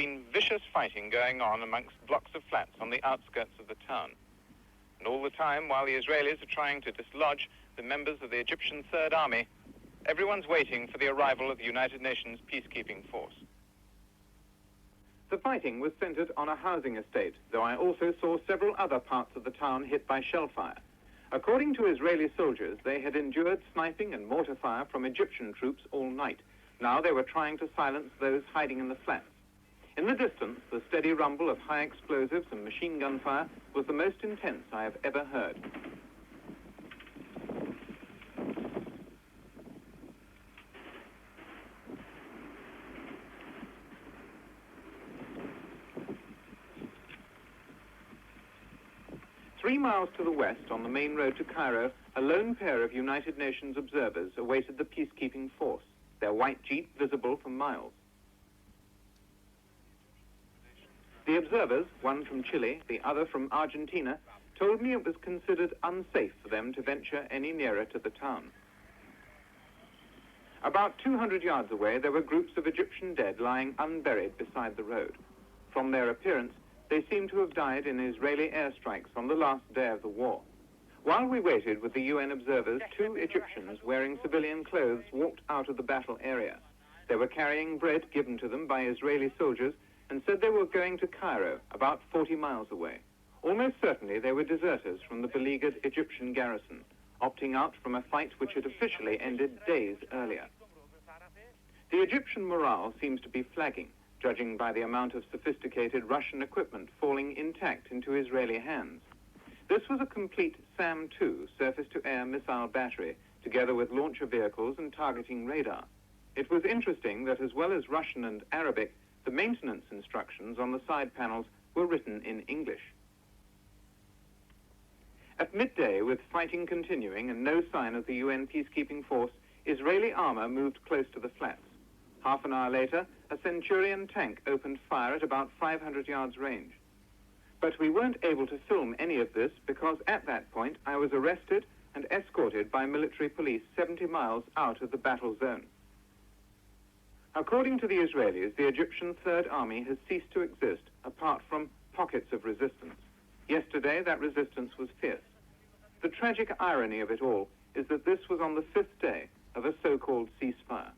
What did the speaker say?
been vicious fighting going on amongst blocks of flats on the outskirts of the town. And all the time, while the Israelis are trying to dislodge the members of the Egyptian Third Army, everyone's waiting for the arrival of the United Nations peacekeeping force. The fighting was centered on a housing estate, though I also saw several other parts of the town hit by shell fire. According to Israeli soldiers, they had endured sniping and mortar fire from Egyptian troops all night. Now they were trying to silence those hiding in the flats. In the distance, the steady rumble of high explosives and machine gun fire was the most intense I have ever heard. Three miles to the west, on the main road to Cairo, a lone pair of United Nations observers awaited the peacekeeping force, their white jeep visible for miles. The observers, one from Chile, the other from Argentina, told me it was considered unsafe for them to venture any nearer to the town. About 200 yards away, there were groups of Egyptian dead lying unburied beside the road. From their appearance, they seemed to have died in Israeli airstrikes on the last day of the war. While we waited with the UN observers, two Egyptians wearing civilian clothes walked out of the battle area. They were carrying bread given to them by Israeli soldiers and said they were going to Cairo, about 40 miles away. Almost certainly they were deserters from the beleaguered Egyptian garrison, opting out from a fight which had officially ended days earlier. The Egyptian morale seems to be flagging, judging by the amount of sophisticated Russian equipment falling intact into Israeli hands. This was a complete SAM-2 surface-to-air missile battery, together with launcher vehicles and targeting radar. It was interesting that as well as Russian and Arabic, the maintenance instructions on the side panels were written in English. At midday, with fighting continuing and no sign of the UN peacekeeping force, Israeli armor moved close to the flats. Half an hour later, a Centurion tank opened fire at about 500 yards range. But we weren't able to film any of this because at that point I was arrested and escorted by military police 70 miles out of the battle zone. According to the Israelis, the Egyptian Third Army has ceased to exist apart from pockets of resistance. Yesterday, that resistance was fierce. The tragic irony of it all is that this was on the 5th day of a so-called ceasefire.